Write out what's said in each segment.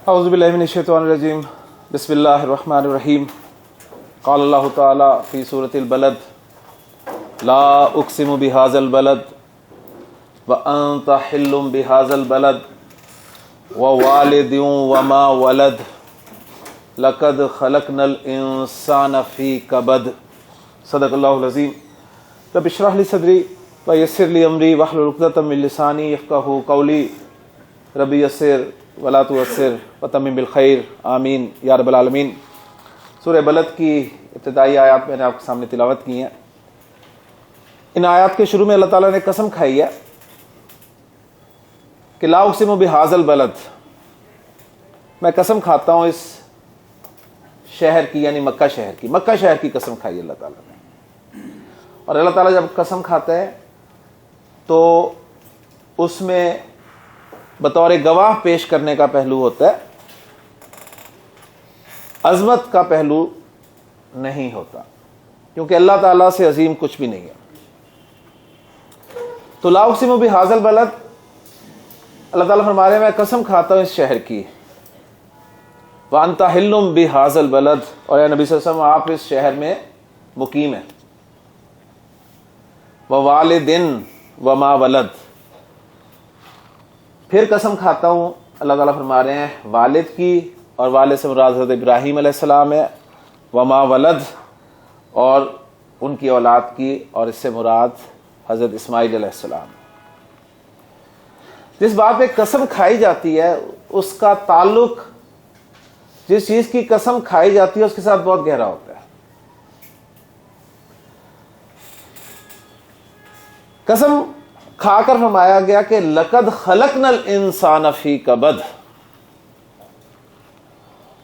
اعوذ باللہ من الشیطان الرجیم بسم اللہ الرحمن الرحیم قال اللہ تعالی فی سورۃ البلد لا اقسم بہذا البلد وانت حل بہذا البلد ووالد وما ولد لقد خلقنا الانسان فی کبد صدق اللہ العظیم رب اشرح لی صدری ویسر لی امری واحلل عقدۃ من لسانی یفقہوا قولی رب یسر ولا تعسر وتمم بالخیر آمین یا رب العالمین۔ سورہ بلد کی ابتدائی آیات میں نے آپ کے سامنے تلاوت کی ہیں۔ ان آیات کے شروع میں اللہ تعالیٰ نے قسم کھائی ہے کہ لا اقسم بہذا البلد، میں قسم کھاتا ہوں اس شہر کی، یعنی مکہ شہر کی، مکہ شہر کی قسم کھائی اللہ تعالیٰ نے۔ اور اللہ تعالیٰ جب قسم کھاتا ہے تو اس میں بطور گواہ پیش کرنے کا پہلو ہوتا ہے، عظمت کا پہلو نہیں ہوتا، کیونکہ اللہ تعالیٰ سے عظیم کچھ بھی نہیں ہے۔ تو لا اقسم بہذا البلد، اللہ تعالیٰ فرما رہے ہیں میں قسم کھاتا ہوں اس شہر کی، وانت حل بہذا البلد، اور اے نبی صلی اللہ علیہ وسلم آپ اس شہر میں مقیم ہیں، ووالد وما ولد، پھر قسم کھاتا ہوں اللہ تعالیٰ فرما رہے ہیں والد کی، اور والد سے مراد حضرت ابراہیم علیہ السلام ہے، وما ولد، اور ان کی اولاد کی، اور اس سے مراد حضرت اسماعیل علیہ السلام۔ جس بات پہ قسم کھائی جاتی ہے اس کا تعلق جس چیز کی قسم کھائی جاتی ہے اس کے ساتھ بہت گہرا ہوتا ہے۔ قسم کھا کر فرمایا گیا کہ لقد خلقنا الانسان فی کبد،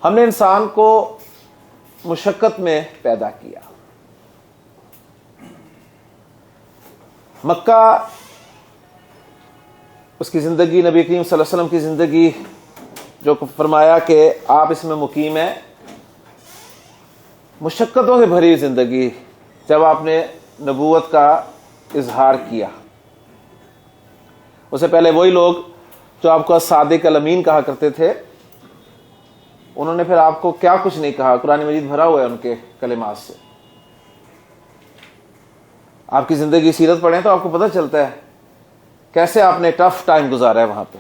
ہم نے انسان کو مشقت میں پیدا کیا۔ مکہ، اس کی زندگی، نبی کریم صلی اللہ علیہ وسلم کی زندگی، جو فرمایا کہ آپ اس میں مقیم ہیں، مشقتوں سے بھری زندگی۔ جب آپ نے نبوت کا اظہار کیا، اس سے پہلے وہی لوگ جو آپ کو صادق الامین کہا کرتے تھے، انہوں نے پھر آپ کو کیا کچھ نہیں کہا۔ قرآن مجید بھرا ہوا ہے ان کے کلمات سے۔ آپ کی زندگی سیرت پڑھیں تو آپ کو پتہ چلتا ہے کیسے آپ نے ٹف ٹائم گزارا ہے وہاں پہ۔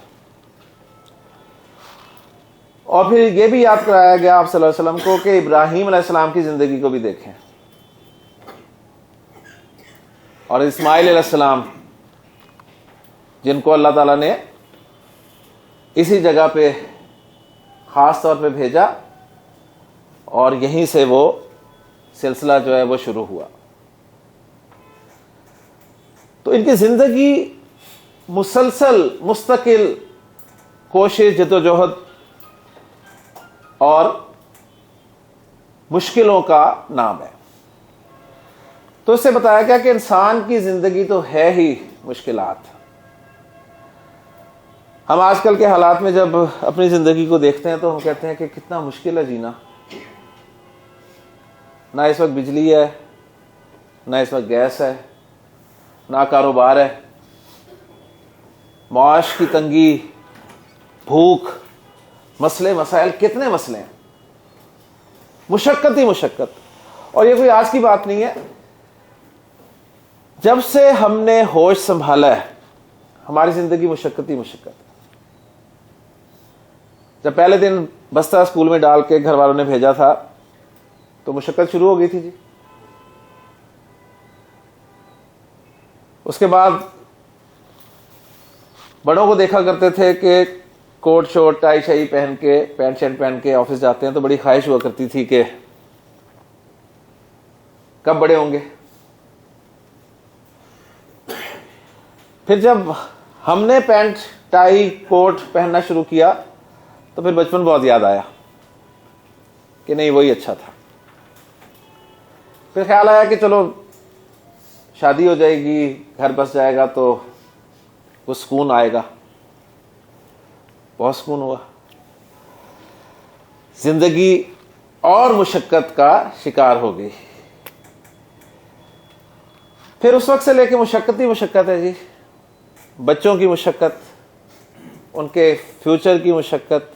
اور پھر یہ بھی یاد کرایا گیا آپ صلی اللہ علیہ وسلم کو کہ ابراہیم علیہ السلام کی زندگی کو بھی دیکھیں، اور اسماعیل علیہ السلام، جن کو اللہ تعالیٰ نے اسی جگہ پہ خاص طور پہ بھیجا، اور یہیں سے وہ سلسلہ جو ہے وہ شروع ہوا۔ تو ان کی زندگی مسلسل مستقل کوشش، جدوجہد اور مشکلوں کا نام ہے۔ تو اس سے بتایا گیا کہ انسان کی زندگی تو ہے ہی مشکلات۔ ہم آج کل کے حالات میں جب اپنی زندگی کو دیکھتے ہیں تو ہم کہتے ہیں کہ کتنا مشکل ہے جینا، نہ اس وقت بجلی ہے، نہ اس وقت گیس ہے، نہ کاروبار ہے، معاش کی تنگی، بھوک، مسئلے مسائل، کتنے مسئلے ہیں، مشقت ہی مشقت۔ اور یہ کوئی آج کی بات نہیں ہے، جب سے ہم نے ہوش سنبھالا ہے ہماری زندگی مشقت ہی مشقت۔ جب پہلے دن بستہ اسکول میں ڈال کے گھر والوں نے بھیجا تھا تو مشقت شروع ہو گئی تھی جی۔ اس کے بعد بڑوں کو دیکھا کرتے تھے کہ کوٹ شوٹ ٹائی شائی پہن کے، پینٹ شرٹ پہن کے آفس جاتے ہیں، تو بڑی خواہش ہوا کرتی تھی کہ کب بڑے ہوں گے۔ پھر جب ہم نے پینٹ ٹائی کوٹ پہننا شروع کیا تو پھر بچپن بہت یاد آیا کہ نہیں وہی اچھا تھا۔ پھر خیال آیا کہ چلو شادی ہو جائے گی، گھر بس جائے گا تو وہ سکون آئے گا۔ بہت سکون ہوا، زندگی اور مشقت کا شکار ہو گئی۔ پھر اس وقت سے لے کے مشقت ہی مشقت ہے جی، بچوں کی مشقت، ان کے فیوچر کی مشقت،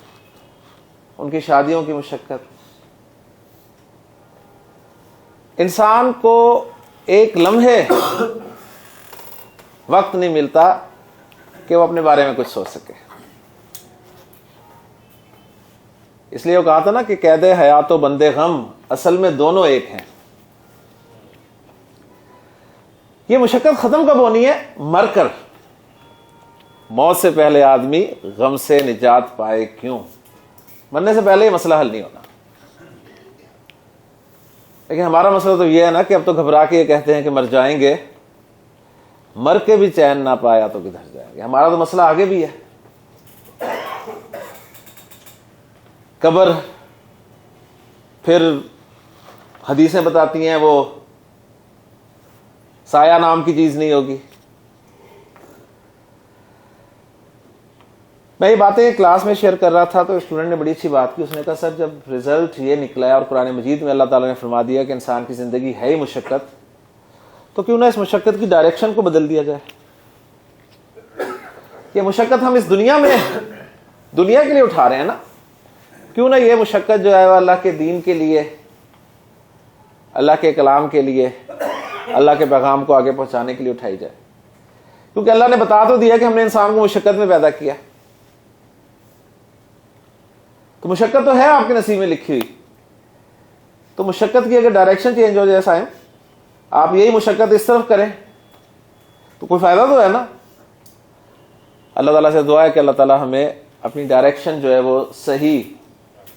ان کی شادیوں کی مشقت. انسان کو ایک لمحے وقت نہیں ملتا کہ وہ اپنے بارے میں کچھ سوچ سکے. اس لیے وہ کہا تھا نا کہ قید حیات و بند غم اصل میں دونوں ایک ہیں. یہ مشقت ختم کب ہونی ہے؟ مر کر. موت سے پہلے آدمی غم سے نجات پائے کیوں؟ مرنے سے پہلے یہ مسئلہ حل نہیں ہونا. لیکن ہمارا مسئلہ تو یہ ہے نا کہ اب تو گھبرا کے یہ کہتے ہیں کہ مر جائیں گے, مر کے بھی چین نہ پایا تو کدھر جائیں گے. ہمارا تو مسئلہ آگے بھی ہے. قبر, پھر حدیثیں بتاتی ہیں وہ سایہ نام کی چیز نہیں ہوگی. میں یہ باتیں کلاس میں شیئر کر رہا تھا تو اسٹوڈنٹ نے بڑی اچھی بات کی. اس نے کہا سر جب رزلٹ یہ نکلا ہے اور قرآن مجید میں اللہ تعالیٰ نے فرما دیا کہ انسان کی زندگی ہے ہی مشقت, تو کیوں نہ اس مشقت کی ڈائریکشن کو بدل دیا جائے. یہ مشقت ہم اس دنیا میں دنیا کے لیے اٹھا رہے ہیں نا, کیوں نہ یہ مشقت جو ہے وہ اللہ کے دین کے لیے, اللہ کے کلام کے لیے, اللہ کے پیغام کو آگے پہنچانے کے لیے اٹھائی جائے. کیونکہ اللہ نے بتا تو دیا کہ ہم نے انسان کو مشقت میں پیدا کیا, تو مشقت تو ہے آپ کے نصیب میں لکھی ہوئی. تو مشقت کی اگر ڈائریکشن چینج ہو جائے صاحب, آپ یہی مشقت اس طرف کریں تو کوئی فائدہ تو ہے نا. اللہ تعالیٰ سے دعا ہے کہ اللہ تعالیٰ ہمیں اپنی ڈائریکشن جو ہے وہ صحیح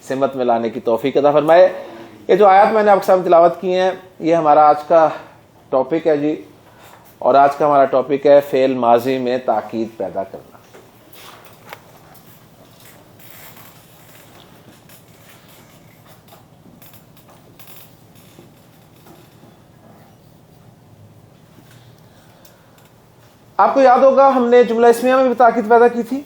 سمت میں لانے کی توفیق عطا فرمائے. یہ جو آیات میں نے آپ کے سامنے تلاوت کی ہیں یہ ہمارا آج کا ٹاپک ہے جی, اور آج کا ہمارا ٹاپک ہے فعل ماضی میں تاکید پیدا کرنا. آپ کو یاد ہوگا ہم نے جملہ اسمیہ میں بھی تاکید پیدا کی تھی.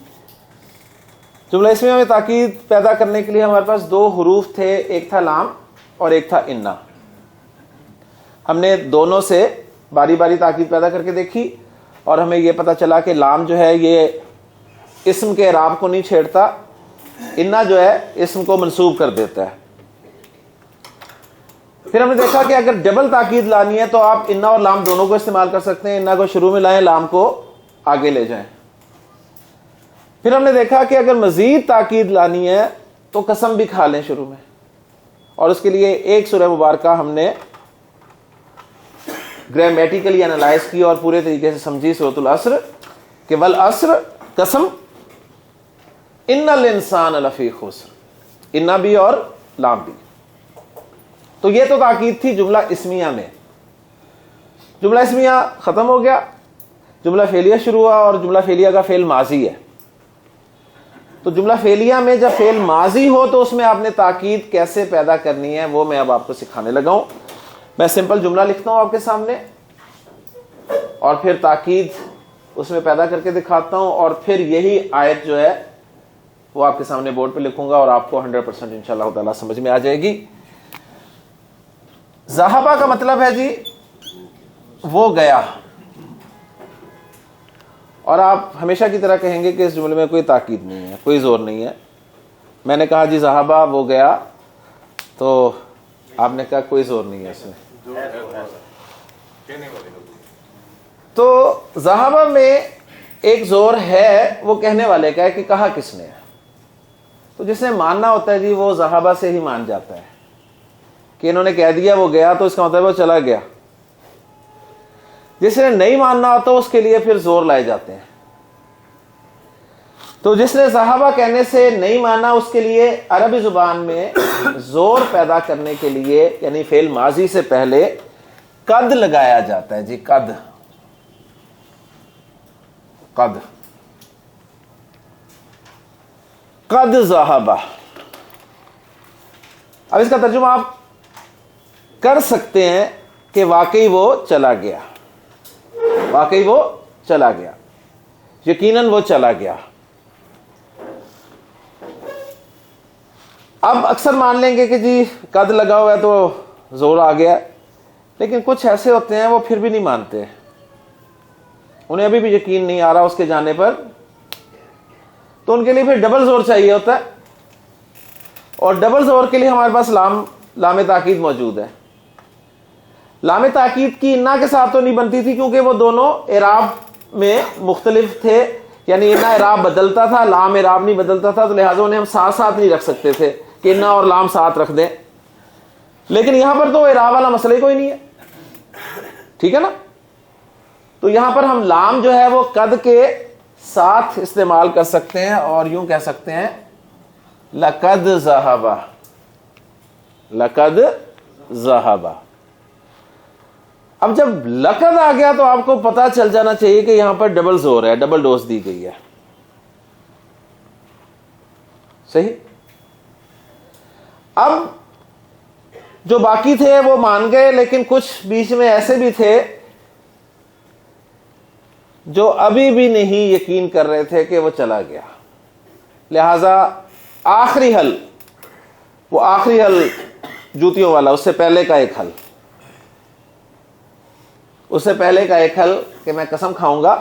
جملہ اسمیہ میں تاکید پیدا کرنے کے لیے ہمارے پاس دو حروف تھے, ایک تھا لام اور ایک تھا انا. ہم نے دونوں سے باری باری تاکید پیدا کر کے دیکھی اور ہمیں یہ پتہ چلا کہ لام جو ہے یہ اسم کے اعراب کو نہیں چھیڑتا, انا جو ہے اسم کو منسوب کر دیتا ہے. پھر ہم نے دیکھا کہ اگر ڈبل تاکید لانی ہے تو آپ انا اور لام دونوں کو استعمال کر سکتے ہیں. انا کو شروع میں لائیں, لام کو آگے لے جائیں. پھر ہم نے دیکھا کہ اگر مزید تاکید لانی ہے تو قسم بھی کھا لیں شروع میں, اور اس کے لیے ایک سورہ مبارکہ ہم نے گرامیٹیکلی انالائز کی اور پورے طریقے سے سمجھی, سورۃ العصر, کہ والعصر قسم, ان الانسان لفی خسر, انا بھی اور لام بھی. تو یہ تو تاکید تھی جملہ اسمیہ میں. جملہ اسمیہ ختم ہو گیا, جملہ فعلیہ شروع ہوا اور جملہ فعلیہ کا فعل ماضی ہے. تو جملہ فعلیہ میں جب فعل ماضی ہو تو اس میں آپ نے تاکید کیسے پیدا کرنی ہے وہ میں اب آپ کو سکھانے لگا ہوں. میں سمپل جملہ لکھتا ہوں آپ کے سامنے اور پھر تاکید اس میں پیدا کر کے دکھاتا ہوں, اور پھر یہی آیت جو ہے وہ آپ کے سامنے بورڈ پہ لکھوں گا اور آپ کو 100% انشاءاللہ تعالیٰ سمجھ میں آ جائے گی. ذہبہ کا مطلب ہے جی وہ گیا, اور آپ ہمیشہ کی طرح کہیں گے کہ اس جملے میں کوئی تاکید نہیں ہے, کوئی زور نہیں ہے. میں نے کہا جی ذہبہ وہ گیا, تو آپ نے کہا کوئی زور نہیں ہے اس میں. تو ذہبہ میں ایک زور ہے, وہ کہنے والے کا ہے کہ کہا کس نے. تو جس نے ماننا ہوتا ہے جی وہ ذہبہ سے ہی مان جاتا ہے کہ انہوں نے کہہ دیا وہ گیا تو اس کا مطلب وہ چلا گیا. جس نے نہیں ماننا ہوتا اس کے لیے پھر زور لائے جاتے ہیں. تو جس نے ذہبہ کہنے سے نہیں مانا اس کے لیے عربی زبان میں زور پیدا کرنے کے لیے یعنی فعل ماضی سے پہلے قد لگایا جاتا ہے جی, قد. قد قد ذہبہ. اب اس کا ترجمہ آپ کر سکتے ہیں کہ واقعی وہ چلا گیا, واقعی وہ چلا گیا, یقیناً وہ چلا گیا. اب اکثر مان لیں گے کہ جی قد لگا ہوا ہے تو زور آ گیا, لیکن کچھ ایسے ہوتے ہیں وہ پھر بھی نہیں مانتے, انہیں ابھی بھی یقین نہیں آ رہا اس کے جانے پر, تو ان کے لیے پھر ڈبل زور چاہیے ہوتا ہے. اور ڈبل زور کے لیے ہمارے پاس لام تاکید موجود ہے. لام تاکید کی انا کے ساتھ تو نہیں بنتی تھی کیونکہ وہ دونوں اعراب میں مختلف تھے, یعنی انا اعراب بدلتا تھا, لام اعراب نہیں بدلتا تھا, تو لہٰذا انہیں ہم ساتھ ساتھ نہیں رکھ سکتے تھے کہ انا اور لام ساتھ رکھ دیں. لیکن یہاں پر تو اعراب والا مسئلہ ہی کوئی نہیں ہے, ٹھیک ہے نا. تو یہاں پر ہم لام جو ہے وہ قد کے ساتھ استعمال کر سکتے ہیں اور یوں کہہ سکتے ہیں لقد ذہب, لقد ذہب. اب جب لقد آ گیا تو آپ کو پتا چل جانا چاہیے کہ یہاں پر ڈبل زور ہے, ڈبل ڈوز دی گئی ہے. صحیح. اب جو باقی تھے وہ مان گئے, لیکن کچھ بیچ میں ایسے بھی تھے جو ابھی بھی نہیں یقین کر رہے تھے کہ وہ چلا گیا. لہذا آخری حل, وہ آخری حل جوتیوں والا, اس سے پہلے کا ایک حل, اس سے پہلے کا ایک حل کہ میں قسم کھاؤں گا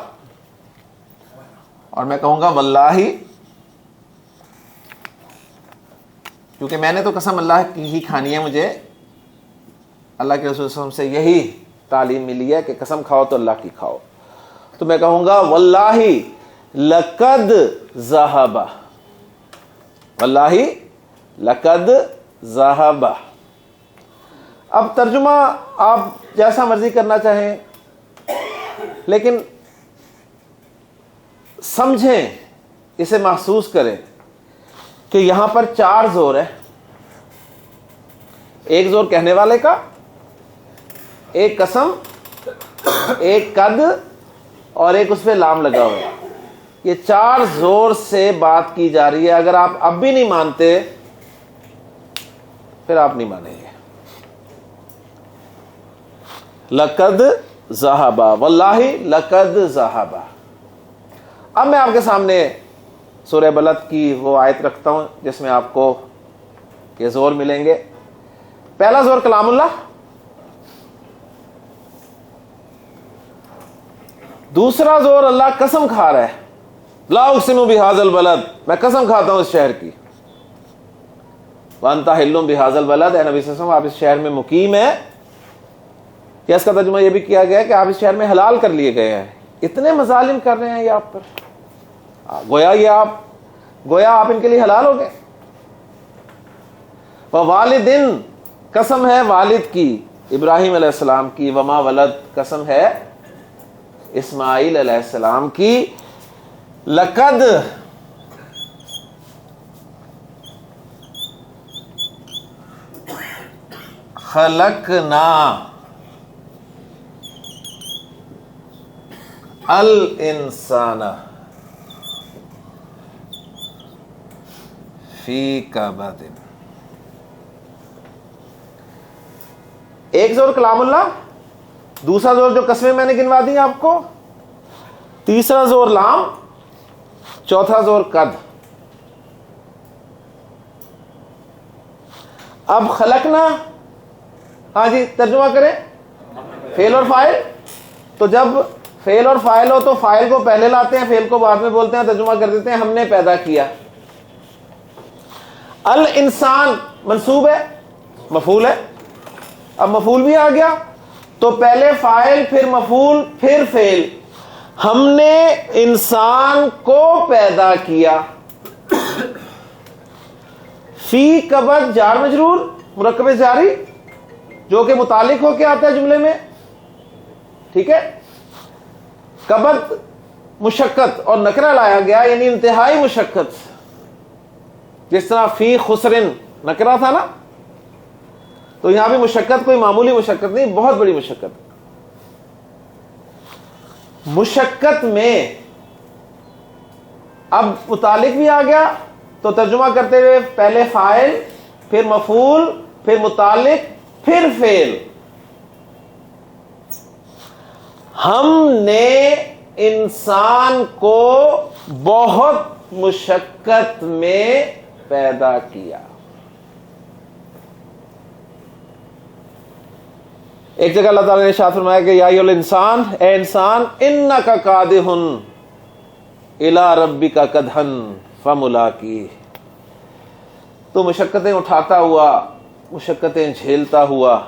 اور میں کہوں گا واللہ, کیونکہ میں نے تو قسم اللہ کی ہی کھانی ہے, مجھے اللہ کے رسول صلی اللہ علیہ وسلم سے یہی تعلیم ملی ہے کہ قسم کھاؤ تو اللہ کی کھاؤ. تو میں کہوں گا واللہ لقد ذہب, واللہ لقد ذہب. اب ترجمہ آپ جیسا مرضی کرنا چاہیں, لیکن سمجھیں, اسے محسوس کریں کہ یہاں پر 4 زور ہے. ایک زور کہنے والے کا, ایک قسم, ایک قد, اور ایک اس پہ لام لگا ہوا ہے. یہ 4 زور سے بات کی جا رہی ہے. اگر آپ اب بھی نہیں مانتے پھر آپ نہیں مانیں گے. لقد ذہب, واللہ لقد ذہب. اب میں آپ کے سامنے سورہ بلد کی وہ آیت رکھتا ہوں جس میں آپ کو یہ زور ملیں گے. پہلا زور کلام اللہ, دوسرا زور اللہ قسم کھا رہا ہے, لا اقسم بہذا البلد, میں قسم کھاتا ہوں اس شہر کی. وانت حل بہذا البلد, اے نبی صلی اللہ علیہ وسلم آپ اس شہر میں مقیم ہیں. یا اس کا ترجمہ یہ بھی کیا گیا ہے کہ آپ اس شہر میں حلال کر لیے گئے ہیں. اتنے مظالم کر رہے ہیں یہ آپ پر, گویا آپ ان کے لیے حلال ہو گئے. ووالدن, قسم ہے والد کی, ابراہیم علیہ السلام کی. وما ولد, قسم ہے اسماعیل علیہ السلام کی. لقد, خلقنا الانسان فی کبد. ایک زور کلام اللہ, دوسرا زور جو قسمیں میں نے گنوا دی آپ کو, تیسرا زور لام, چوتھا زور قد. اب خلقنا, ہاں جی ترجمہ کریں, فعل اور فاعل. تو جب فعل اور فاعل ہو تو فاعل کو پہلے لاتے ہیں, فعل کو بعد میں بولتے ہیں, ترجمہ کر دیتے ہیں ہم نے پیدا کیا. الانسان منصوب ہے, مفعول ہے. اب مفعول بھی آ گیا تو پہلے فاعل, پھر مفعول, پھر فعل. ہم نے انسان کو پیدا کیا. فی کبد جار مجرور, مرکب جاری جو کہ متعلق ہو کے آتا ہے جملے میں, ٹھیک ہے. کبد مشقت اور نکرہ لایا گیا, یعنی انتہائی مشقت. جس طرح فی خسرن نکرہ تھا نا, تو یہاں بھی مشقت کوئی معمولی مشقت نہیں, بہت بڑی مشقت. مشقت میں اب متعلق بھی آ گیا تو ترجمہ کرتے ہوئے پہلے فاعل, پھر مفعول, پھر متعلق, پھر فعل. ہم نے انسان کو بہت مشقت میں پیدا کیا. ایک جگہ اللہ تعالیٰ نے ارشاد فرمایا کہ یا ایھا الانسان, اے انسان, انک کادح الی ربک کدحا فملاقیہ. تو مشقتیں اٹھاتا ہوا، مشقتیں جھیلتا ہوا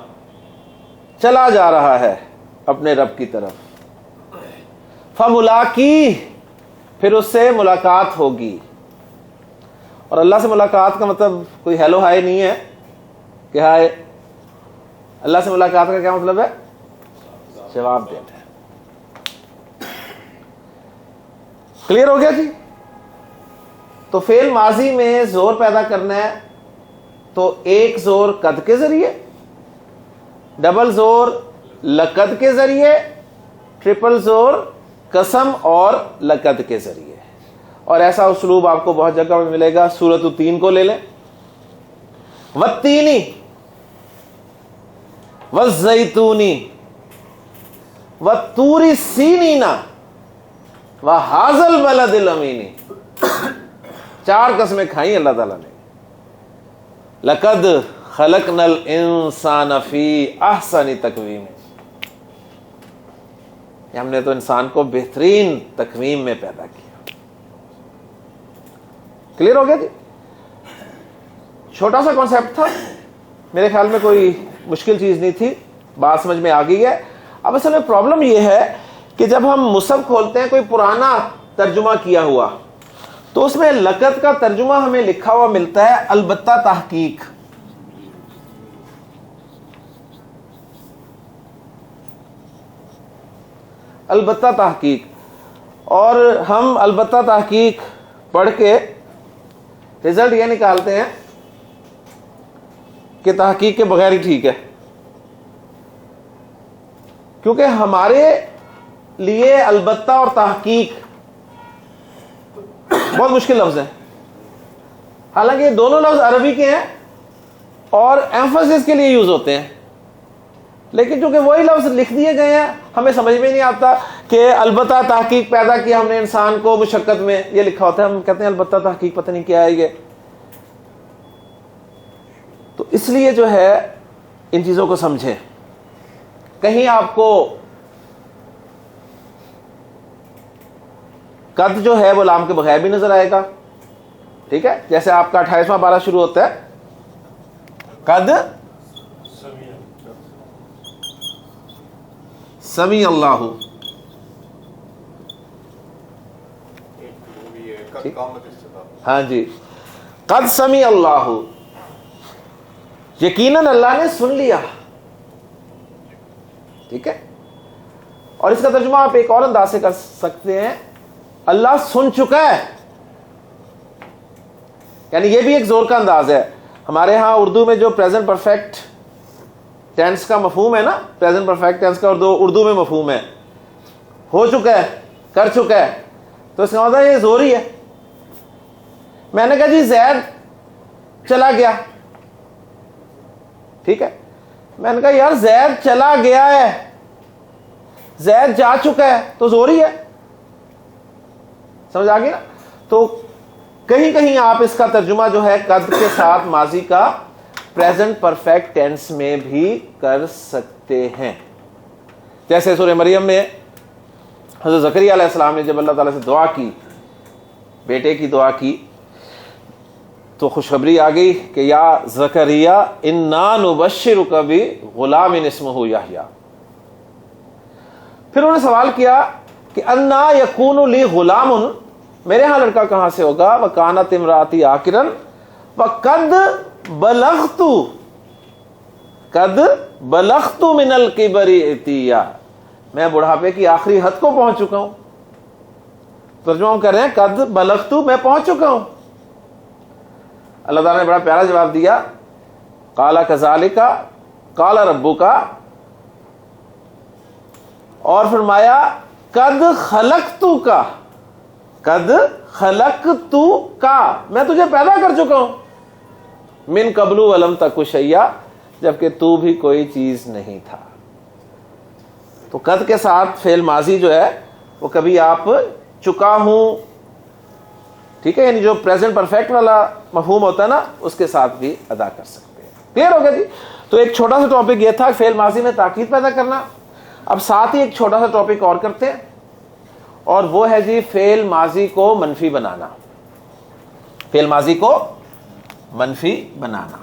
چلا جا رہا ہے اپنے رب کی طرف، فملاقی، پھر اس سے ملاقات ہوگی. اور اللہ سے ملاقات کا مطلب کوئی ہیلو ہائے نہیں ہے کہ ہائے. اللہ سے ملاقات کا کیا مطلب ہے؟ جواب دینا ہے. کلیئر ہو گیا جی؟ تو فعل ماضی میں زور پیدا کرنا ہے تو ایک زور قد کے ذریعے، ڈبل زور لقد کے ذریعے، ٹرپل زور قسم اور لقد کے ذریعے. اور ایسا اسلوب آپ کو بہت جگہ میں ملے گا. سورۃ التین کو لے لیں، والتینی والزیتونی والطور سینین وہذا البلد الامین. 4 قسمیں کھائیں اللہ تعالیٰ نے. لقد خلقنا الانسان فی احسن تقویم، ہم نے تو انسان کو بہترین تقویم میں پیدا کیا. کلیئر ہو گیا جی؟ چھوٹا سا کانسیپٹ تھا، میرے خیال میں کوئی مشکل چیز نہیں تھی، بات سمجھ میں آ گئی ہے. اب اصل میں پرابلم یہ ہے کہ جب ہم مصحف کھولتے ہیں کوئی پرانا ترجمہ کیا ہوا تو اس میں لقد کا ترجمہ ہمیں لکھا ہوا ملتا ہے البتہ تحقیق. البتہ تحقیق، اور ہم البتہ تحقیق پڑھ کے رزلٹ یہ نکالتے ہیں کہ تحقیق کے بغیر ہی ٹھیک ہے، کیونکہ ہمارے لیے البتہ اور تحقیق بہت مشکل لفظ ہیں. حالانکہ یہ دونوں لفظ عربی کے ہیں اور ایمفسس کے لیے یوز ہوتے ہیں، لیکن چونکہ وہی لفظ لکھ دیے گئے ہیں ہمیں سمجھ میں نہیں آتا کہ البتہ تحقیق پیدا کیا ہم نے انسان کو مشقت میں، یہ لکھا ہوتا ہے، ہم کہتے ہیں البتہ تحقیق پتہ نہیں کیا ہے یہ. تو اس لیے جو ہے ان چیزوں کو سمجھیں. کہیں آپ کو قد جو ہے وہ لام کے بغیر بھی نظر آئے گا، ٹھیک ہے؟ جیسے آپ کا 28واں پارہ شروع ہوتا ہے قد سمیع اللہ، ہاں جی، قد سمیع اللہ، یقیناً اللہ نے سن لیا، ٹھیک ہے؟ اور اس کا ترجمہ آپ ایک اور انداز سے کر سکتے ہیں، اللہ سن چکا ہے. یعنی یہ بھی ایک زور کا انداز ہے. ہمارے ہاں اردو میں جو پریزنٹ پرفیکٹ ٹینس کا مفہوم ہے نا، پریزنٹ پرفیکٹ ٹینس کا اردو میں مفہوم ہے ہو چکا ہے، کر چکا ہے، تو اس کا مطلب یہ زور ہی ہے. میں نے کہا جی زید چلا گیا، ٹھیک ہے؟ میں نے کہا یار زید چلا گیا ہے، زید جا چکا ہے، تو زور ہی ہے. سمجھ آ گئی نا؟ تو کہیں کہیں آپ اس کا ترجمہ جو ہے قد کے ساتھ ماضی کا پریزنٹ پرفیکٹ ٹینس میں بھی کر سکتے ہیں. جیسے سورہ مریم میں حضرت زکریا علیہ السلام نے جب اللہ تعالیٰ سے دعا کی، بیٹے کی دعا کی، تو خوشخبری آ گئی کہ یا زکریا انا نبشرک بغلام اسمہ یحییٰ. پھر انہوں نے سوال کیا کہ انا یکون لی غلام، میرے ہاں لڑکا کہاں سے ہوگا، وکانت امراتی عاقرا وقد بلغت من الکبر عتیا، میں بڑھاپے کی آخری حد کو پہنچ چکا ہوں. ترجمہ ہم کر رہے ہیں قد بلغت، میں پہنچ چکا ہوں. اللہ تعالیٰ نے بڑا پیارا جواب دیا، قال کذالک قال ربک، اور فرمایا قد خلقتک، قد خلقتک، میں تجھے پیدا کر چکا ہوں، من قبل ولم تک شیئا، جبکہ تو بھی کوئی چیز نہیں تھا. تو قد کے ساتھ فعل ماضی جو ہے وہ کبھی آپ چکا ہوں، ٹھیک ہے، یعنی جو پریزنٹ پرفیکٹ والا مفہوم ہوتا ہے نا اس کے ساتھ بھی ادا کر سکتے ہیں. کلیئر ہو گیا جی؟ تو ایک چھوٹا سا ٹاپک یہ تھا فعل ماضی میں تاکید پیدا کرنا. اب ساتھ ہی ایک چھوٹا سا ٹاپک اور کرتے ہیں، اور وہ ہے جی فعل ماضی کو منفی بنانا. فعل ماضی کو منفی بنانا.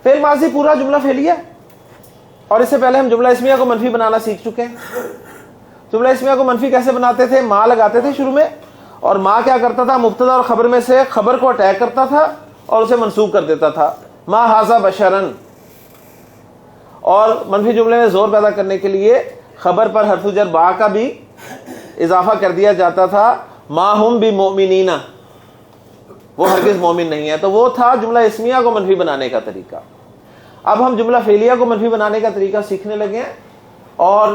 فعل ماضی پورا جملہ فعلیہ، اور اس سے پہلے ہم جملہ اسمیہ کو منفی بنانا سیکھ چکے ہیں. جملہ اسمیہ کو منفی کیسے بناتے تھے؟ ما لگاتے تھے شروع میں، اور ما کیا کرتا تھا؟ مبتدا اور خبر میں سے خبر کو اٹیک کرتا تھا اور اسے منسوب کر دیتا تھا. ما ھذا بشرن، اور منفی جملے میں زور پیدا کرنے کے لیے خبر پر حرف جر با کا بھی اضافہ کر دیا جاتا تھا. ما ہم بمؤمنین، وہ ہرگز مومن نہیں ہے. تو وہ تھا جملہ اسمیہ کو منفی بنانے کا طریقہ. اب ہم جملہ فعلیہ کو منفی بنانے کا طریقہ سیکھنے لگے ہیں، اور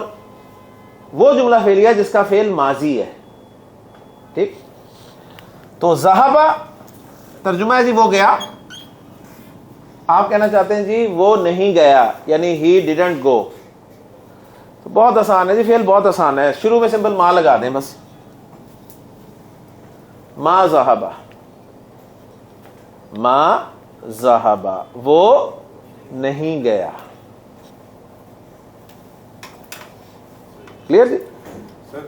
وہ جملہ فعلیہ جس کا فعل ماضی ہے. ٹھیک، تو ذہب ترجمہ ہے جی وہ گیا. آپ کہنا چاہتے ہیں جی وہ نہیں گیا، یعنی ہی ڈیڈنٹ گو. تو بہت آسان ہے جی، فعل بہت آسان ہے. شروع میں سمپل ما لگا دیں بس. ما ذہب، ما ذہب، وہ نہیں گیا. کلیئر جی؟ سر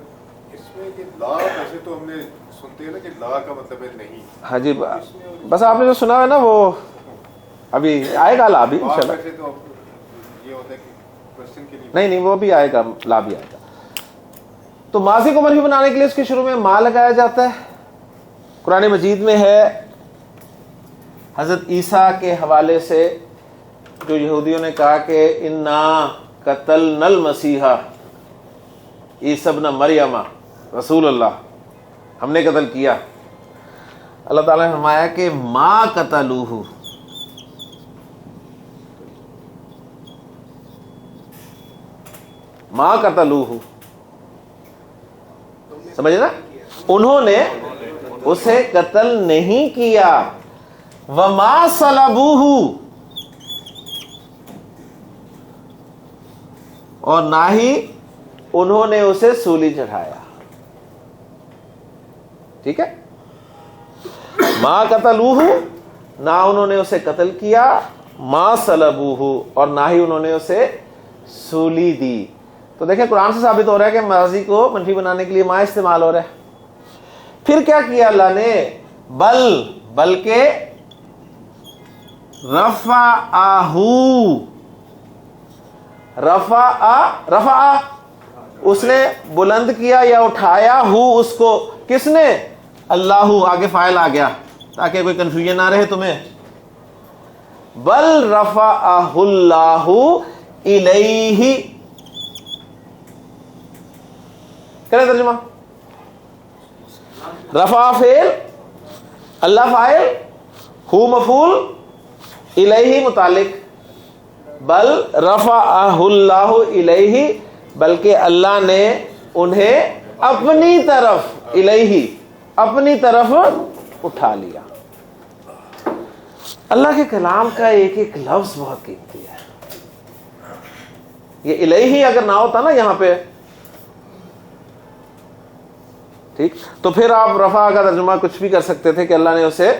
اس میں کہ لا، ویسے تو ہم نے سنتے ہیں نا کہ لا کا مطلب ہے نہیں. ہاں جی، بس آپ نے جو سنا ہے نا وہ ابھی آئے گا لا بھی انشاءاللہ. ویسے تو یہ ہوتا ہے کہ کوسچن کے لیے نہیں وہ بھی آئے گا، لا بھی آئے گا. تو ماضی کو منفی بنانے کے لیے اس کے شروع میں ما لگایا جاتا ہے. قرآن مجید میں ہے حضرت عیسیٰ کے حوالے سے، جو یہودیوں نے کہا کہ انا قتلنا المسیح عیسی ابن مریم رسول اللہ، ہم نے قتل کیا. اللہ تعالیٰ نے فرمایا کہ ما قتلوہ، ما قتلوہ، سمجھے نا؟ انہوں نے اسے قتل نہیں کیا. وما صلبوہ، اور نہ ہی انہوں نے اسے سولی چڑھایا. ٹھیک ہے، ما قتلوہ، نہ انہوں نے اسے قتل کیا. ما صلبوہ، اور نہ ہی انہوں نے اسے سولی دی. تو دیکھیں قرآن سے ثابت ہو رہا ہے کہ ماضی کو منفی بنانے کے لیے ما استعمال ہو رہا ہے. پھر کیا کیا اللہ نے؟ بلکہ رفع، اس نے بلند کیا یا اٹھایا ہو اس کو. کس نے؟ اللہ. آگے فاعل آ گیا تاکہ کوئی کنفیوژن نہ رہے تمہیں. بل رفعہ اللہ الیہ. کریں ترجمہ؟ رفع فعل، اللہ فاعل، ہو مفعول، الیہ متعلق. بل رفعہ اللہ الیہ، بلکہ اللہ نے انہیں اپنی طرف، الیہ اپنی طرف اٹھا لیا. اللہ کے کلام کا ایک ایک لفظ بہت قیمتی ہے. یہ الیہ اگر نہ ہوتا نا یہاں پہ، ٹھیک، تو پھر آپ رفع کا ترجمہ کچھ بھی کر سکتے تھے کہ اللہ نے اسے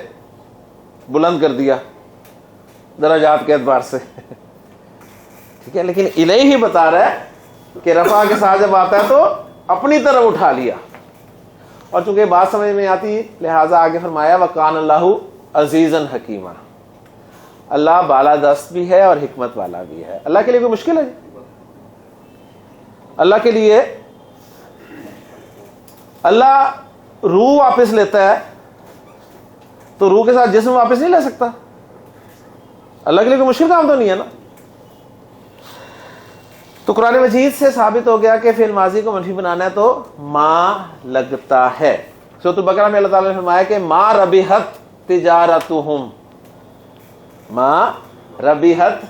بلند کر دیا درجات کے اعتبار سے. ٹھیک ہے، لیکن الیہ بتا رہا ہے کہ رفع کے ساتھ جب آتا ہے تو اپنی طرف اٹھا لیا. اور چونکہ بات سمجھ میں آتی لہٰذا آگے فرمایا وَقَانَ اللَّهُ عَزِيزًا حَكِيمًا. اللہ بالا دست بھی ہے اور حکمت والا بھی ہے. اللہ کے لیے کوئی مشکل ہے جی؟ اللہ کے لیے اللہ روح واپس لیتا ہے تو روح کے ساتھ جسم واپس نہیں لے سکتا. اللہ کے لیے کوئی مشکل کام تو نہیں ہے نا. تو قرآن مجید سے ثابت ہو گیا کہ فعل ماضی کو منفی بنانا ہے تو ما لگتا ہے. سورۃ البقرہ میں اللہ تعالیٰ نے فرمایا کہ ما ربحت تجارتہم، ما ربحت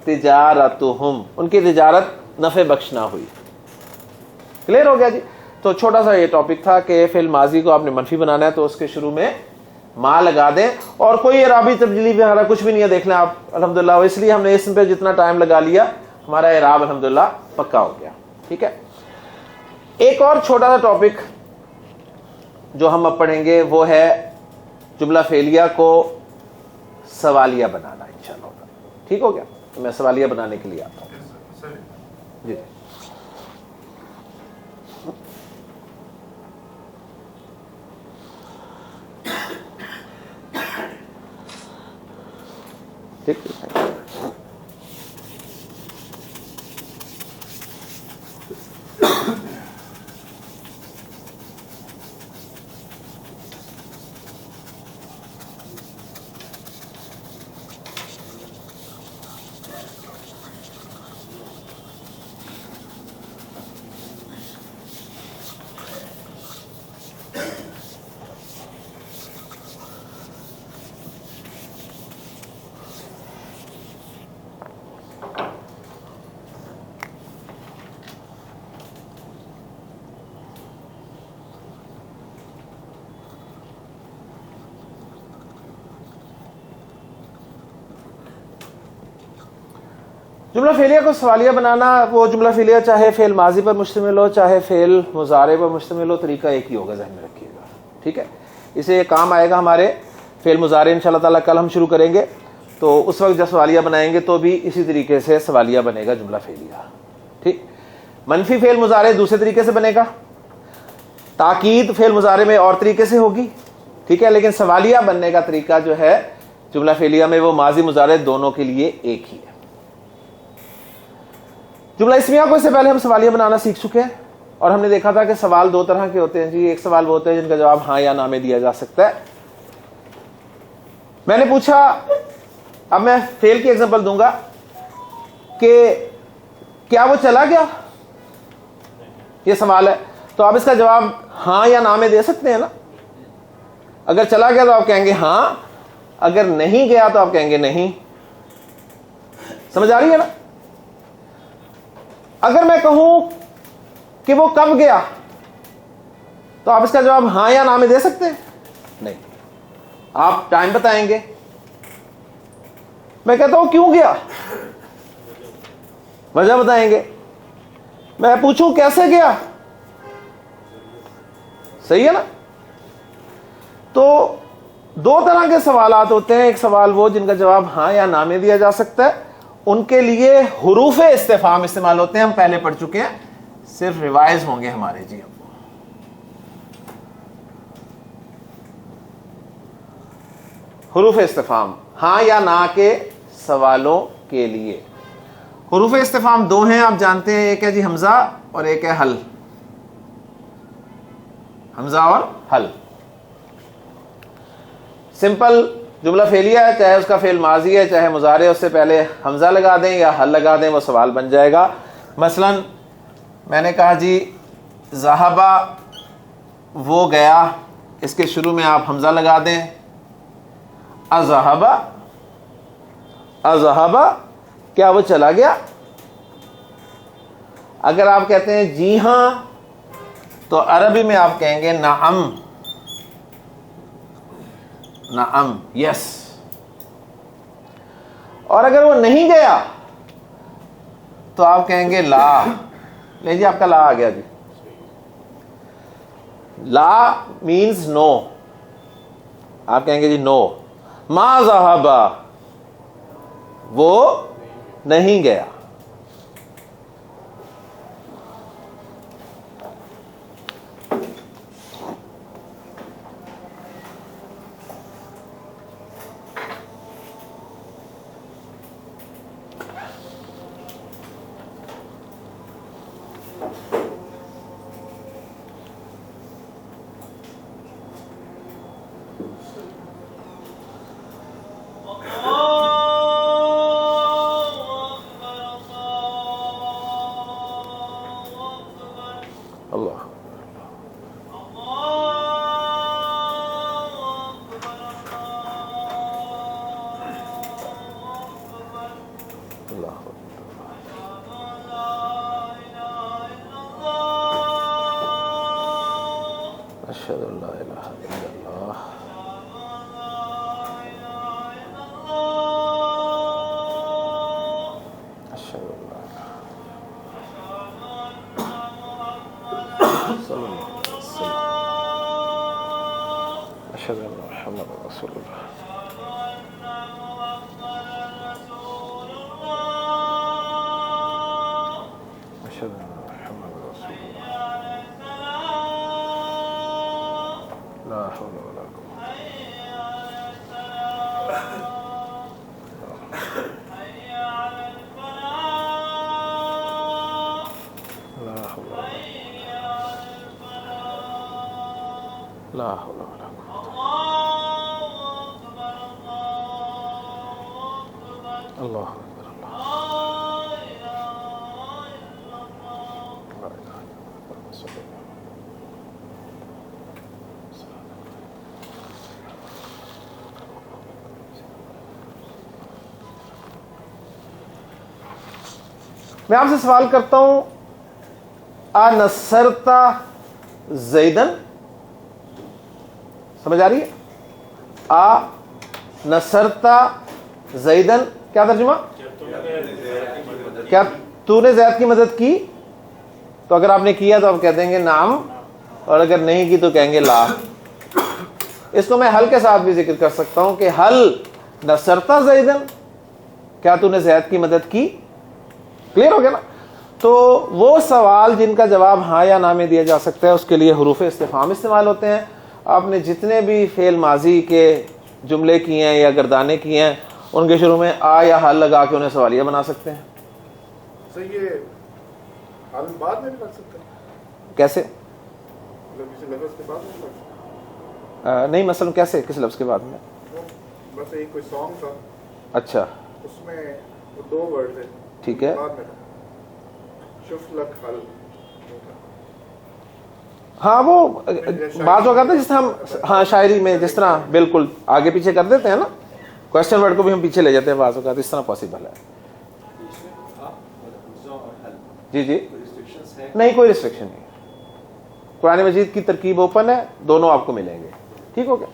تجارتہم، ان کی تجارت نفع بخش نہ ہوئی. کلیئر ہو گیا جی؟ تو چھوٹا سا یہ ٹاپک تھا کہ فعل ماضی کو آپ نے منفی بنانا ہے تو اس کے شروع میں ما لگا دیں، اور کوئی اعرابی تبدیلی بھی ہمارا کچھ بھی نہیں ہے. دیکھ لیں آپ الحمدللہ، اس لیے ہم نے اس پہ جتنا ٹائم لگا لیا ہمارا اعراب الحمدللہ پکا ہو گیا. ٹھیک ہے، ایک اور چھوٹا سا ٹاپک جو ہم اب پڑھیں گے وہ ہے جملہ فعلیہ کو سوالیہ بنانا انشاءاللہ. ٹھیک ہو گیا؟ تو میں سوالیہ بنانے کے لیے آتا ہوں. جی ٹھیک. جملہ فعلیہ کو سوالیہ بنانا، وہ جملہ فعلیہ چاہے فعل ماضی پر مشتمل ہو چاہے فعل مضارع پر مشتمل ہو، طریقہ ایک ہی ہوگا، ذہن میں رکھیے گا. ٹھیک ہے، اسے یہ کام آئے گا ہمارے فعل مضارع انشاءاللہ تعالیٰ کل ہم شروع کریں گے، تو اس وقت جب سوالیہ بنائیں گے تو بھی اسی طریقے سے سوالیہ بنے گا جملہ فعلیہ. ٹھیک. منفی فعل مضارع دوسرے طریقے سے بنے گا، تاکید فعل مضارع میں اور طریقے سے ہوگی. ٹھیک ہے، لیکن سوالیہ بننے کا طریقہ جو ہے جملہ فعلیہ میں وہ ماضی مضارع دونوں کے لیے ایک ہی ہے. جملہ اسمیہ کو اس سے پہلے ہم سوالیہ بنانا سیکھ چکے ہیں، اور ہم نے دیکھا تھا کہ سوال دو طرح کے ہوتے ہیں جی. ایک سوال وہ ہوتے ہیں جن کا جواب ہاں یا نہ میں دیا جا سکتا ہے. میں نے پوچھا، اب میں فعل کی ایگزامپل دوں گا کہ کیا وہ چلا گیا، یہ سوال ہے، تو آپ اس کا جواب ہاں یا نہ میں دے سکتے ہیں نا. اگر چلا گیا تو آپ کہیں گے ہاں، اگر نہیں گیا تو آپ کہیں گے نہیں. سمجھ آ رہی ہے نا. اگر میں کہوں کہ وہ کب گیا تو آپ اس کا جواب ہاں یا نہ میں دے سکتے ہیں؟ نہیں. آپ ٹائم بتائیں گے. میں کہتا ہوں کیوں گیا، وجہ بتائیں گے. میں پوچھوں کیسے گیا، صحیح ہے نا. تو دو طرح کے سوالات ہوتے ہیں. ایک سوال وہ جن کا جواب ہاں یا نہ میں دیا جا سکتا ہے، ان کے لیے حروف استفہام استعمال ہوتے ہیں، ہم پہلے پڑھ چکے ہیں، صرف ریوائز ہوں گے ہمارے. جی حروف استفہام ہاں یا نہ کے سوالوں کے لیے. حروف استفہام دو ہیں، آپ جانتے ہیں، ایک ہے جی حمزہ اور ایک ہے حل. حمزہ اور حل. سمپل جملہ فعلیہ ہے، چاہے اس کا فعل ماضی ہے چاہے مضارع، اس سے پہلے حمزہ لگا دیں یا حل لگا دیں، وہ سوال بن جائے گا. مثلا میں نے کہا جی ذہبہ وہ گیا، اس کے شروع میں آپ حمزہ لگا دیں. اذهب، اذهب کیا وہ چلا گیا. اگر آپ کہتے ہیں جی ہاں تو عربی میں آپ کہیں گے نعم، نعم، یس. اور اگر وہ نہیں گیا تو آپ کہیں گے لا. لے جی آپ کا لا آ گیا جی. لا مینز نو، آپ کہیں گے جی نو. ما ذهب وہ نہیں گیا. اللہ اللہ اشہد ان لا الہ الا اللہ اشہد ان لا الہ صلی اللہ علیہ وسلم اشہد ان محمد رسول اللہ. لا حول ولا قوة. لا حول لا حول ولا قوة. اللہ اکبر. میں آپ سے سوال کرتا ہوں، انصرتا زیدن، سمجھ آ رہی ہے؟ انصرتا زیدن کیا ترجمہ؟ کیا تو نے زید کی مدد کی؟ تو اگر آپ نے کیا تو آپ کہہ دیں گے نعم، اور اگر نہیں کی تو کہیں گے لا. اس کو میں حل کے ساتھ بھی ذکر کر سکتا ہوں کہ حل نصرتا زیدن، کیا تو نے زید کی مدد کی؟ کلیئر ہو گیا نا؟ تو وہ سوال جن کا جواب ہاں یا نہ میں دیا جا سکتا ہے اس کے لیے حروف استفہام استعمال ہوتے ہیں. آپ نے جتنے بھی فعل ماضی کے جملے کیے ہیں یا گردانے کیے ہیں ان کے شروع میں آ یا حل لگا کے انہیں سوالیہ بنا سکتے ہیں. سر یہ حل بعد میں بھی لگ سکتا ہے؟ کیسے؟ لفظ کے بعد میں لگ سکتا نہیں مثلا کیسے؟ کس لفظ کے بعد میں؟ بس ایک کوئی سانگ تھا، اچھا اس میں وہ 2 ورڈ تھے، ٹھیک ہے. بعد میں شف لک حل. ہاں وہ بعض اوقات جس طرح ہم ہاں شاعری میں جس طرح بالکل آگے پیچھے کر دیتے ہیں نا، کوشچن ورڈ کو بھی ہم پیچھے لے جاتے ہیں بعض اوقات، اس طرح پاسبل ہے. جی جی نہیں، کوئی ریسٹرکشن نہیں. قرآن مجید کی ترکیب اوپن ہے، دونوں آپ کو ملیں گے. ٹھیک ہو گیا؟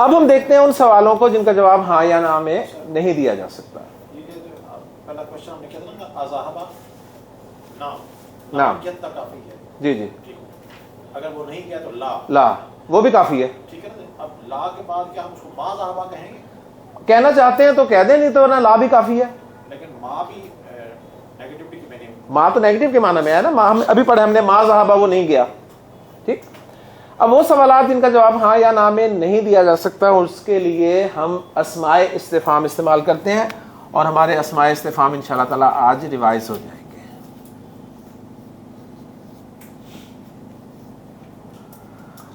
اب ہم دیکھتے ہیں ان سوالوں کو جن کا جواب ہاں یا نہ میں نہیں دیا جا سکتا. پہلا کوشچن ہم نے کیا تھا نا، اذاہبہ نعم. کتنا کافی ہے؟ جی جی. اگر وہ نہیں کیا تو لا. لا وہ بھی کافی ہے. ٹھیک ہے نا؟ اب لا کے بعد کیا ہم اس کو ما ذہبہ کہیں گے؟ کہنا چاہتے ہیں تو کہہ دیں، نہیں تو نا لا بھی کافی ہے. لیکن ما بھی نیگیٹیوٹی کی معنی. ما تو نیگیٹو کے معنی میں ہے نا، ما ہم ابھی پڑھے ہم نے، ما ذہبہ وہ نہیں گیا. ٹھیک. اب وہ سوالات جن کا جواب ہاں یا نہ میں نہیں دیا جا سکتا، اس کے لیے ہم اسماء استفہام استعمال کرتے ہیں، اور ہمارے اسماء استفہام انشاءاللہ تعالی آج ریوائز ہو جائیں گے.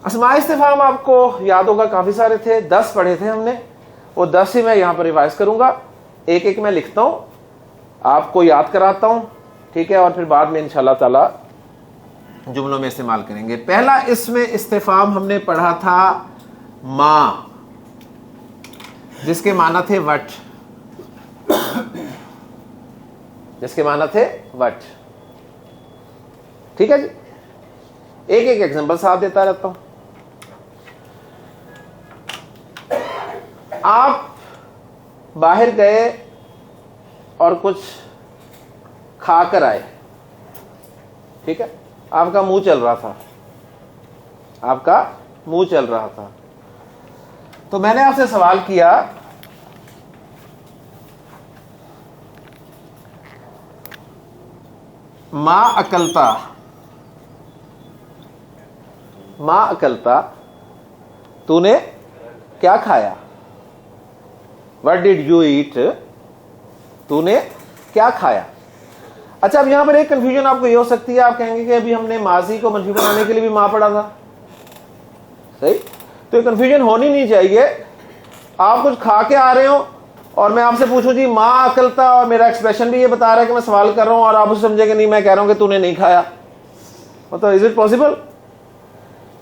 اسماء استفہام آپ کو یاد ہوگا کافی سارے تھے، 10 پڑھے تھے ہم نے. وہ 10 ہی میں یہاں پر ریوائز کروں گا. ایک ایک میں لکھتا ہوں، آپ کو یاد کراتا ہوں، ٹھیک ہے، اور پھر بعد میں انشاءاللہ تعالی جملوں میں استعمال کریں گے. پہلا اسم استفہام ہم نے پڑھا تھا ما، جس کے معنی تھے وٹ. جس کے معنی تھے وٹ. ٹھیک ہے جی. ایک ایک ایگزامپل ساتھ دیتا رہتا ہوں. آپ باہر گئے اور کچھ کھا کر آئے، ٹھیک ہے، آپ کا منہ چل رہا تھا، آپ کا منہ چل رہا تھا. تو میں نے آپ سے سوال کیا ما اکلتا، ما اکلتا، تو نے کیا کھایا؟ What did you eat؟ تو نے کیا کھایا؟ اچھا اب یہاں پر ایک کنفیوژن آپ کو یہ ہو سکتی ہے، آپ کہیں گے کہ ابھی ہم نے ماضی کو منفی بنانے کے لیے بھی ما پڑھا تھا. صحیح. تو یہ کنفیوژن ہونی نہیں چاہیے. آپ کچھ کھا کے آ رہے ہو اور میں آپ سے پوچھوں جی ما اکلتا، اور میرا ایکسپریشن بھی یہ بتا رہا ہے کہ میں سوال کر رہا ہوں، اور آپ اسے سمجھے کہ نہیں میں کہہ رہا ہوں کہ تو نے نہیں کھایا. مطلب از اٹ پاسبل؟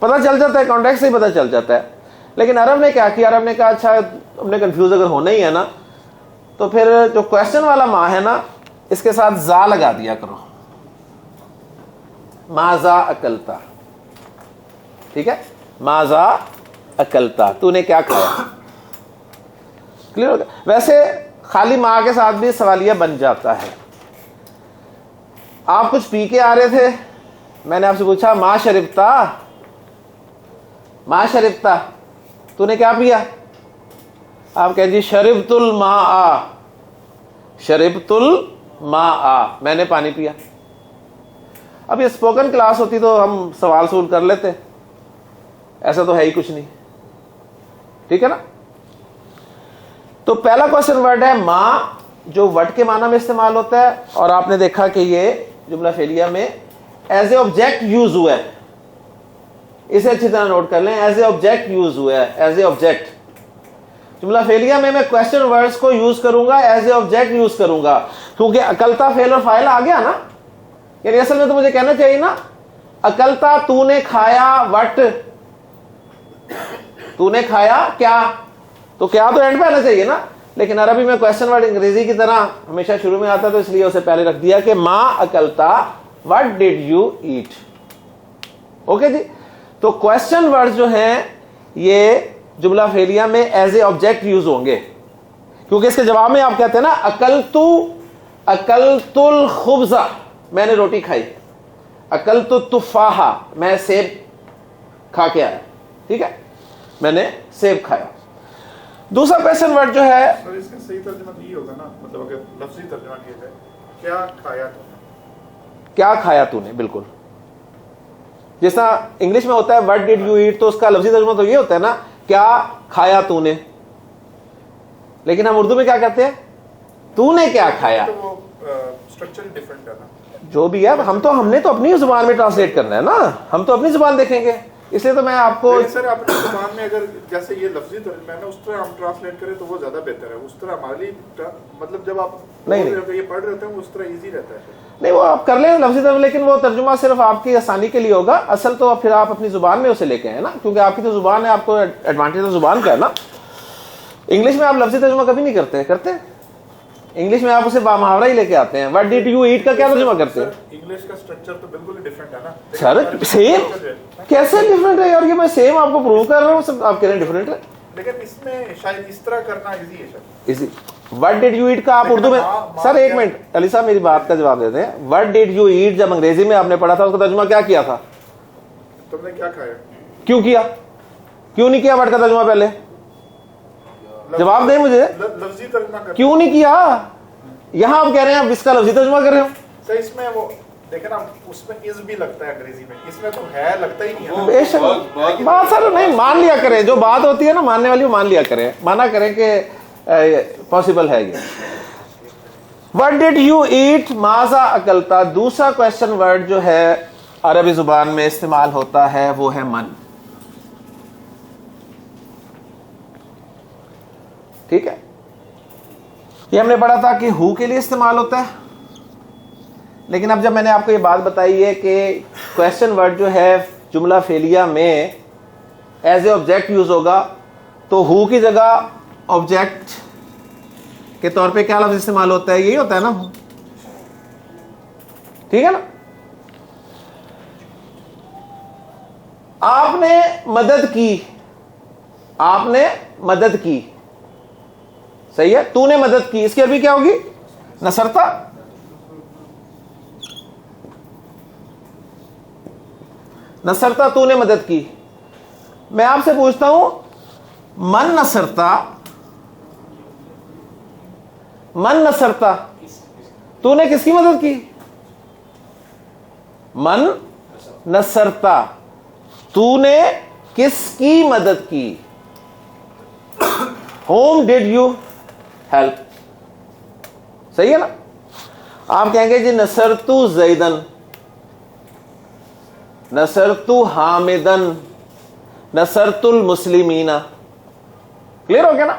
پتہ چل جاتا ہے، کانٹیکسٹ سے ہی پتہ چل جاتا ہے. لیکن عرب نے کیا کیا؟ عرب نے کہا اچھا ہم نے کنفیوز اگر ہونا ہی ہے نا تو پھر جو کوشچن والا ما ہے نا اس کے ساتھ زا لگا دیا کرو. ماذا اکلتا، ٹھیک ہے، ماذا اکلتا، تو نے کیا کھایا. کلیئر ہو گیا؟ ویسے خالی ما کے ساتھ بھی سوالیہ بن جاتا ہے. آپ کچھ پی کے آ رہے تھے، میں نے آپ سے پوچھا ما شربتا، ما شربتا، تو نے کیا پیا؟ آپ کہیں جی شربت الماء، شربت الماء، میں نے پانی پیا. اب یہ اسپوکن کلاس ہوتی تو ہم سوال سول کر لیتے, ایسا تو ہے ہی کچھ نہیں, ٹھیک ہے نا. تو پہلا کوشچن ورڈ ہے ماں, جو ورڈ کے معنی میں استعمال ہوتا ہے, اور آپ نے دیکھا کہ یہ جملہ فعلیہ میں ایز اے آبجیکٹ یوز ہوا ہے. اسے اچھی طرح نوٹ کر لیں, ایز اے آبجیکٹ یوز ہوا ہے, ایز اے آبجیکٹ. جملہ فعلیہ میں کوشچن ورڈز کو یوز کروں گا, ایز اے آبجیکٹ یوز کروں گا, کیونکہ اکلتا فعل اور فاعل آ گیا نا. یعنی اصل میں تو مجھے کہنا چاہیے نا, اکلتا تو نے کھایا وٹ, تو نے کھایا کیا, تو کیا تو اینڈ پہ آنا چاہیے نا. لیکن عربی میں کوشچن ورڈ انگریزی کی طرح ہمیشہ شروع میں آتا, تو اس لیے اسے پہلے رکھ دیا کہ ماں اکلتا what did you eat. Okay جی. تو کوشچن ورڈ جو ہیں یہ جملہ فعلیہ میں ایز اے آبجیکٹ یوز ہوں گے, کیونکہ اس کے جواب میں آپ کہتے ہیں نا اکلت الخبز, میں نے روٹی کھائی. اکلت التفاحہ, میں سیب کھا کے آیا, ٹھیک ہے, میں نے سیب کھایا. دوسرا کوشچن ورڈ جو ہے, سر اس کا صحیح ترجمہ یہ ہوگا نا, مطلب اگر لفظی ترجمہ کیا جائے کیا کھایا تو نے, کیا کھایا تو نے, بالکل. جس طرح انگلش میں ہوتا ہے وٹ ڈڈ یو ایٹ, تو اس کا لفظی ترجمہ تو یہ ہوتا ہے نا کیا کھایا تو نے. لیکن ہم اردو میں کیا کہتے ہیں, تو نے کیا کھایا. تو وہ اسٹرکچر ڈیفرنٹ ہے نا. جو بھی ہے, ہم نے تو اپنی زبان میں ٹرانسلیٹ کرنا ہے نا, ہم تو اپنی زبان دیکھیں گے. اس لیے تو میں آپ کو, سر اپنی زبان میں اگر جیسے یہ لفظی ترجمہ ہے نا اس طرح ہم ٹرانسلیٹ کریں تو وہ زیادہ بہتر ہے. اس طرح ہمارے لیے مطلب جب آپ یہ پڑھ رہے ہوتے ہیں اس طرح ایزی رہتا ہے. نہیں وہ آپ کر لیں لفظی ترجمہ, لیکن وہ ترجمہ صرف آپ کی آسانی کے لیے ہوگا. اصل تو پھر آپ اپنی زبان میں اسے لے کے ہیں نا, کیونکہ آپ کی تو زبان ہے, آپ کو ایڈوانٹیج تو زبان کا ہے نا. انگلش میں آپ لفظی ترجمہ کبھی نہیں کرتے. انگلش میں آپ اسے محاورہ ہی لے کے آتے ہیں. وٹ ڈڈ یو ایٹ کا کیا ترجمہ کرتے ہیں. انگلش کا اسٹرکچر تو بالکل ہی ڈیفرنٹ ہے نا. سر سیم کیسے ڈفرنٹ ہے یار, یہ میں سیم آپ کو پروو کر رہا ہوں, سب آپ کہہ رہے ہیں ڈفرنٹ ہے. لیکن اس میں شاید اس طرح کرنا ایزی ہے sir. Easy. What did you eat کا آپ اردو میں, سر ایک منٹ علی صاحب میری بات کا جواب دیتے ہیں. وٹ ڈڈ یو ایٹ جب انگریزی میں آپ نے پڑھا تھا اس کا ترجمہ کیا کیا تھا, تم نے کیا کھایا, کیوں کیا, کیوں نہیں کیا وٹ کا ترجمہ پہلے, جواب دیں مجھے, لفظی ترجمہ کر کیوں نہیں کیا. یہاں آپ کہہ رہے ہیں آپ اس کا لفظی ترجمہ کر رہے ہو. سر اس میں وہ دیکھیں نا, اس میں از بھی لگتا ہے انگریزی میں, اس میں تو ہے لگتا ہی نہیں ہے. بے شک بات سر نہیں, مان لیا کریں, جو بات ہوتی ہے نا ماننے والی وہ مان لیا کریں, مانا کریں کہ پاسبل ہے یہ. وٹ ڈڈ یو ایٹ ماذا اکلتا. دوسرا کوشچن ورڈ جو ہے عربی زبان میں استعمال ہوتا ہے وہ ہے من. ٹھیک ہے, یہ ہم نے پڑھا تھا کہ ہو کے لیے استعمال ہوتا ہے. لیکن اب جب میں نے آپ کو یہ بات بتائی ہے کہ کوشچن ورڈ جو ہے جملہ فعلیہ میں ایز اے آبجیکٹ یوز ہوگا, تو ہو کی جگہ آبجیکٹ کے طور پہ کیا لفظ استعمال ہوتا ہے, یہی ہوتا ہے نا, ٹھیک ہے نا. آپ نے مدد کی, آپ نے مدد کی, صحیح ہے. تو نے مدد کی, اس کی عربی کیا ہوگی, نصرتا. نصرتا تو نے مدد کی. میں آپ سے پوچھتا ہوں من نصرتا, من نصرتا, تو نے کس کی مدد کی, من نصرتا, تو نے کس کی مدد کی. whom did you help, صحیح ہے نا. آپ کہیں گے جی نصرتو زیدن, نصرتو حامدن, نصرت المسلمین. کلیئر ہو گیا نا.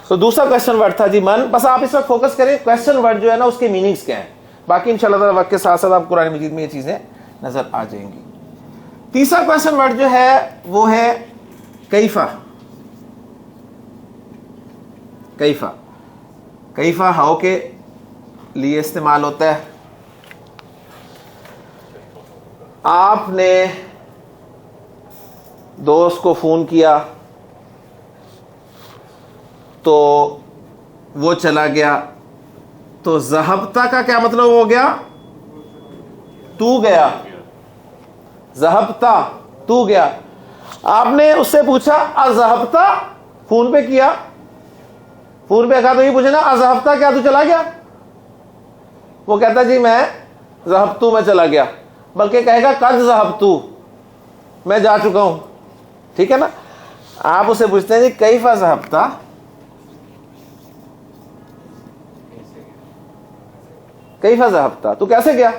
تو دوسرا کوشچن ورڈ تھا جی من. بس آپ اس وقت فوکس کریں کوشچن ورڈ جو ہے نا اس کے میننگز کیا ہیں, باقی انشاءاللہ تعالی وقت کے ساتھ ساتھ آپ قرآن مجید میں یہ چیزیں نظر آ جائیں گی. تیسرا کوشچن ورڈ جو ہے وہ ہے کیفا. کیفا, کیفا ہاؤ کے لیے استعمال ہوتا ہے. آپ نے دوست کو فون کیا تو وہ چلا گیا, تو ذہبتا کا کیا مطلب ہو گیا, تو گیا. ذہبتا تو گیا. آپ نے اس سے پوچھا اذہبتا, فون پہ کیا, فون پہ کہا تو یہ پوچھنا اذہبتا, کیا تو چلا گیا. وہ کہتا جی میں ذہبتو, میں چلا گیا. بلکہ کہے گا قد ذہبتو، میں جا چکا ہوں. ٹھیک ہے نا. آپ اسے پوچھتے ہیں جی کیف ذہبت، کیف ذہبت، تو کیسے گیا؟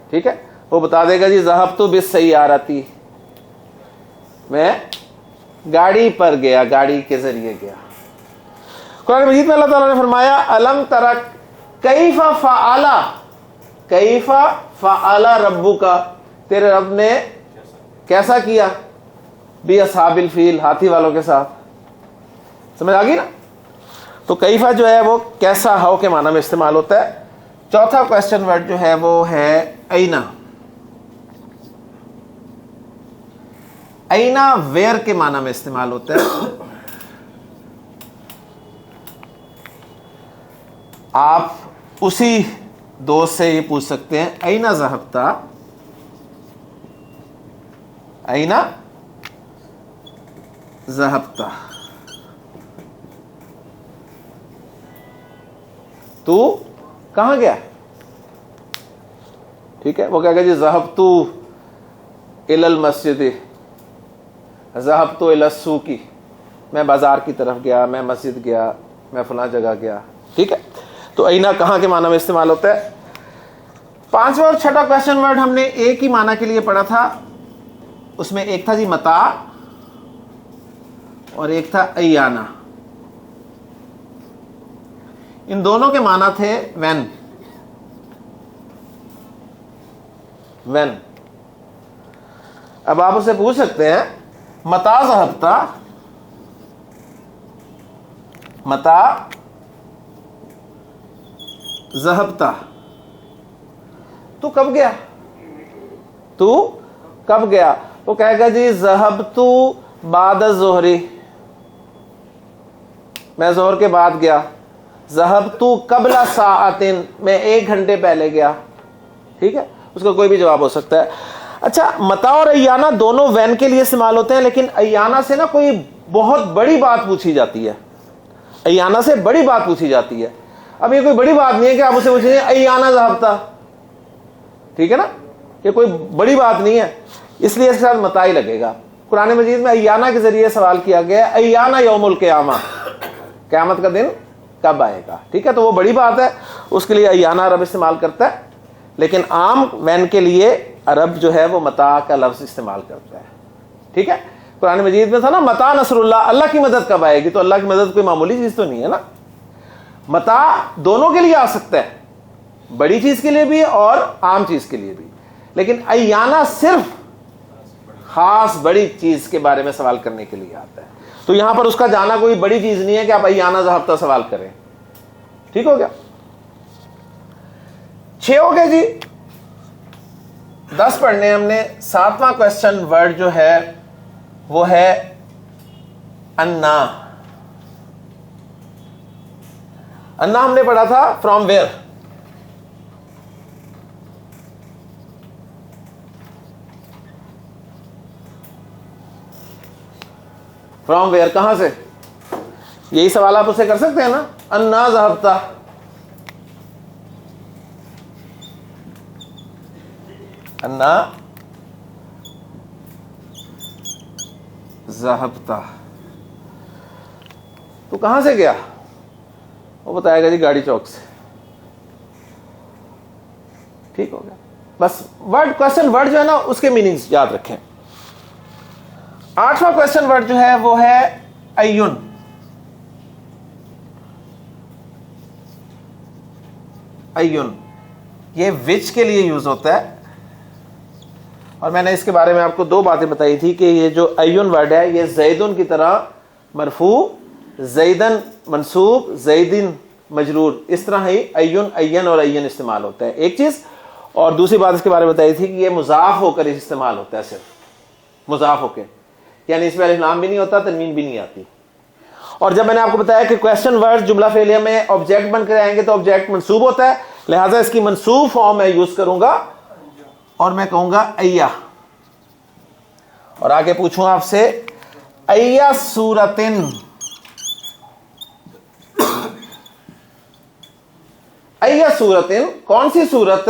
ٹھیک ہے، وہ بتا دے گا جی ذہبت بالسیارتی، میں گاڑی پر گیا، گاڑی کے ذریعے گیا. قرآن مجید میں اللہ تعالیٰ نے فرمایا الم ترک کیف فعل، کیف فعل ربک، تیرے رب نے کیسا کیا، باصحاب الفیل، ہاتھی والوں کے ساتھ. سمجھ آ گئی نا. تو کیفا جو ہے وہ کیسا، ہاؤ کے معنی میں استعمال ہوتا ہے. چوتھا کوشچن ورڈ جو ہے وہ ہے اینا. اینا ویئر کے معنی میں استعمال ہوتا ہے. آپ اسی دوست سے یہ پوچھ سکتے ہیں اینا ذہبت، اینا ذہبت، تو کہاں گیا. ٹھیک ہے، وہ کہے گا جی ذہبت الی المسجد، ذہبت الی السوق، میں بازار کی طرف گیا، میں مسجد گیا، میں فلاں جگہ گیا. ٹھیک ہے، تو اینا کہاں کے معنی میں استعمال ہوتا ہے. پانچواں اور چھٹا کوشچن ورڈ ہم نے ایک ہی معنی کے لیے پڑھا تھا. اس میں ایک تھا جی متا اور ایک تھا ایانا. ان دونوں کے معنی تھے وین. وین. اب آپ اسے پوچھ سکتے ہیں متا ذہبت، متا ذہبت، تو کب گیا، تو کب گیا. وہ کہے گا جی ذہبت بعد الظہر، میں ظہر کے بعد گیا. ذہبت قبل ساعۃ، میں 1 گھنٹے پہلے گیا. ٹھیک ہے، اس کا کوئی بھی جواب ہو سکتا ہے. اچھا، متا اور ایانا دونوں وین کے لیے استعمال ہوتے ہیں، لیکن ایانا سے نا کوئی بہت بڑی بات پوچھی جاتی ہے. ایانا سے بڑی بات پوچھی جاتی ہے. اب یہ کوئی بڑی بات نہیں ہے کہ آپ اسے پوچھیں ایانا ذہبت. ٹھیک ہے نا، یہ کوئی بڑی بات نہیں ہے، اس لیے اس کے ساتھ متا ہی لگے گا. قرآن مجید میں ایانا کے ذریعے سوال کیا گیا ہے ایانا یوم القیامہ، قیامت کا دن کب آئے گا. ٹھیک ہے، تو وہ بڑی بات ہے، اس کے لیے ایانا عرب استعمال کرتا ہے. لیکن عام وین کے لیے عرب جو ہے وہ متا کا لفظ استعمال کرتا ہے. ٹھیک ہے، قرآن مجید میں تھا نا متا نصر اللہ، اللہ کی مدد کب آئے گی. تو اللہ کی مدد کوئی معمولی چیز تو نہیں ہے نا. متا دونوں کے لیے آ سکتا ہے، بڑی چیز کے لیے بھی اور عام چیز کے لیے بھی. لیکن ایانا صرف خاص بڑی چیز کے بارے میں سوال کرنے کے لیے آتا ہے. تو یہاں پر اس کا جانا کوئی بڑی چیز نہیں ہے کہ آپ ایانا ذہبت سوال کریں. ٹھیک ہو گیا. 6 ہو گئے جی. 10 پڑھنے ہم نے. 7واں کوشچن ورڈ جو ہے وہ ہے انا. انا ہم نے پڑھا تھا فرام ویئر. فرام ویئر کہاں سے؟ یہی سوال آپ اسے کر سکتے ہیں نا. انا ذہبت، انا ذہبت، تو کہاں سے گیا؟ وہ بتائے گا جی گاڑی چوک سے. ٹھیک ہو گیا. بس ورڈ کوشچن ورڈ جو ہے نا اس کے میننگز یاد رکھیں. 8واں کوشچن ورڈ جو ہے وہ ہے ایون. ایون یہ وچ کے لیے یوز ہوتا ہے، اور میں نے اس کے بارے میں آپ کو 2 باتیں بتائی تھی کہ یہ جو ایون ورڈ ہے یہ زیدن کی طرح مرفوع، زیدن منصوب، زیدن مجرور، اس طرح ہی ایون، این اور این استعمال ہوتا ہے. ایک چیز. اور دوسری بات اس کے بارے میں بتائی تھی کہ یہ مضاف ہو کر استعمال ہوتا ہے، صرف مضاف ہو کے، یعنی اس میں الف لام بھی نہیں ہوتا، تنوین بھی نہیں آتی. اور جب میں نے آپ کو بتایا کہ کوشچن ورڈ جملہ فعلیہ میں آبجیکٹ بن کر آئیں گے تو آبجیکٹ منصوب ہوتا ہے، لہٰذا اس کی منصوب فارم میں یوز کروں گا اور میں کہوں گا ایا. اور آگے پوچھوں آپ سے ایا سورتن، ایا سورتن کون سی صورت